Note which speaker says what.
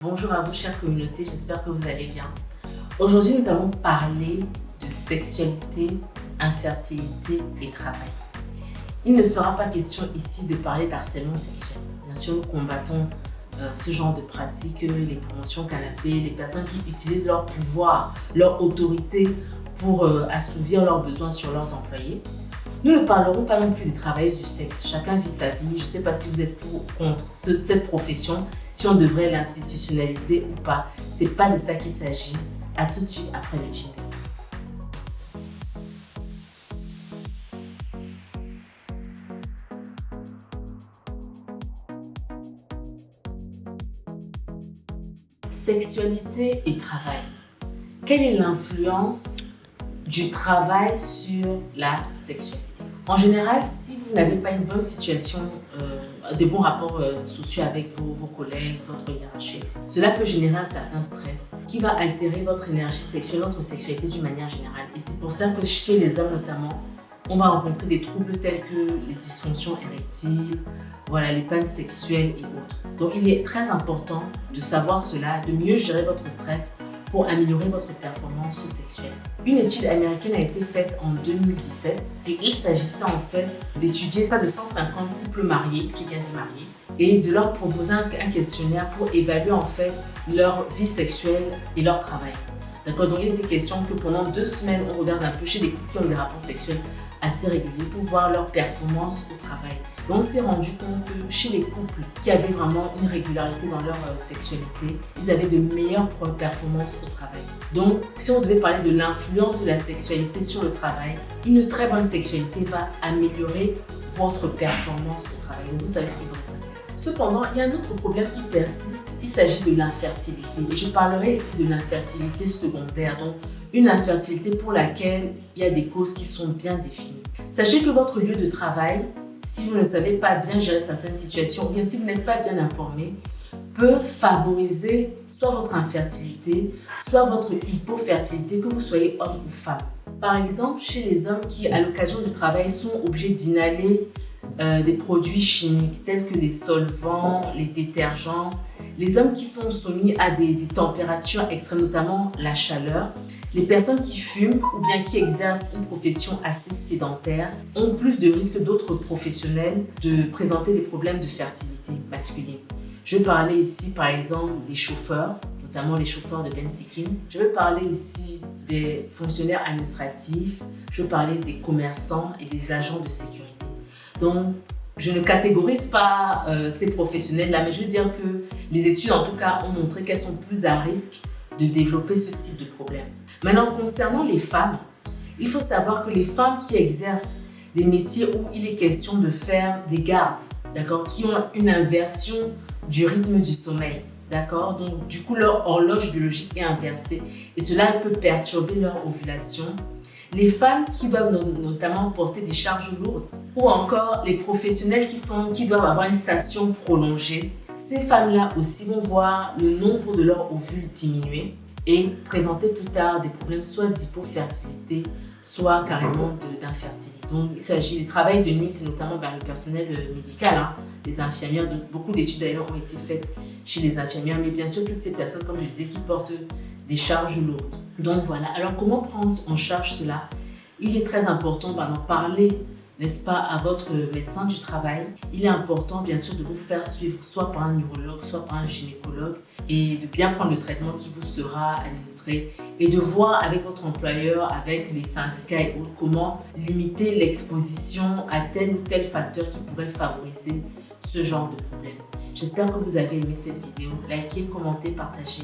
Speaker 1: Bonjour à vous, chère communauté, j'espère que vous allez bien. Aujourd'hui, nous allons parler de sexualité, infertilité et travail. Il ne sera pas question ici de parler d'harcèlement sexuel. Bien sûr, nous combattons ce genre de pratiques, les promotions canapé, les personnes qui utilisent leur pouvoir, leur autorité pour assouvir leurs besoins sur leurs employés. Nous ne parlerons pas non plus des travailleuses du sexe. Chacun vit sa vie. Je ne sais pas si vous êtes pour ou contre cette profession, si on devrait l'institutionnaliser ou pas. Ce n'est pas de ça qu'il s'agit. À tout de suite après le jingle. Sexualité et travail. Quelle est l'influence du travail sur la sexualité? En général, si vous n'avez pas une bonne situation, de bons rapports sociaux avec vos collègues, votre hiérarchie, cela peut générer un certain stress qui va altérer votre énergie sexuelle, votre sexualité d'une manière générale. Et c'est pour ça que chez les hommes notamment, on va rencontrer des troubles tels que les dysfonctions érectiles, voilà, les pannes sexuelles et autres. Donc il est très important de savoir cela, de mieux gérer votre stress pour améliorer votre performance sexuelle. Une étude américaine a été faite en 2017 et il s'agissait en fait d'étudier ça de 150 couples mariés, j'ai bien dit mariés, et de leur proposer un questionnaire pour évaluer en fait leur vie sexuelle et leur travail. D'accord, donc il était question que pendant 2 semaines, on regarde un peu chez des couples qui ont des rapports sexuels assez réguliers pour voir leur performance au travail. Et on s'est rendu compte que chez les couples qui avaient vraiment une régularité dans leur sexualité, ils avaient de meilleures performances au travail. Donc, si on devait parler de l'influence de la sexualité sur le travail, une très bonne sexualité va améliorer votre performance au travail. Donc, vous savez ce qu'il faut faire. Cependant, il y a un autre problème qui persiste, il s'agit de l'infertilité. Et je parlerai ici de l'infertilité secondaire, donc une infertilité pour laquelle il y a des causes qui sont bien définies. Sachez que votre lieu de travail, si vous ne savez pas bien gérer certaines situations, ou bien si vous n'êtes pas bien informé, peut favoriser soit votre infertilité, soit votre hypofertilité, que vous soyez homme ou femme. Par exemple, chez les hommes qui, à l'occasion du travail, sont obligés d'inhaler des produits chimiques tels que les solvants, les détergents, les hommes qui sont soumis à des températures extrêmes, notamment la chaleur, les personnes qui fument ou bien qui exercent une profession assez sédentaire ont plus de risques d'autres professionnels de présenter des problèmes de fertilité masculine. Je vais parler ici par exemple des chauffeurs, notamment les chauffeurs de benzikin. Je vais parler ici des fonctionnaires administratifs, je vais parler des commerçants et des agents de sécurité. Donc, je ne catégorise pas ces professionnels-là, mais je veux dire que les études, en tout cas, ont montré qu'elles sont plus à risque de développer ce type de problème. Maintenant, concernant les femmes, il faut savoir que les femmes qui exercent des métiers où il est question de faire des gardes, d'accord, qui ont une inversion du rythme du sommeil, d'accord, donc du coup, leur horloge biologique est inversée et cela peut perturber leur ovulation. Les femmes qui doivent notamment porter des charges lourdes ou encore les professionnels qui doivent avoir une station prolongée, ces femmes-là aussi vont voir le nombre de leurs ovules diminuer et présenter plus tard des problèmes soit d'hypofertilité, soit carrément d'infertilité. Donc il s'agit du travail de nuit, c'est notamment le personnel médical, les infirmières. Donc, beaucoup d'études d'ailleurs ont été faites chez les infirmières, mais bien sûr toutes ces personnes, comme je disais, qui portent des charges lourdes. Donc voilà, alors comment prendre en charge cela? Il est très important d'en parler, n'est-ce pas, à votre médecin du travail. Il est important bien sûr de vous faire suivre soit par un neurologue, soit par un gynécologue et de bien prendre le traitement qui vous sera administré et de voir avec votre employeur, avec les syndicats et autres, comment limiter l'exposition à tel ou tel facteur qui pourrait favoriser ce genre de problème. J'espère que vous avez aimé cette vidéo. Likez, commentez, partagez.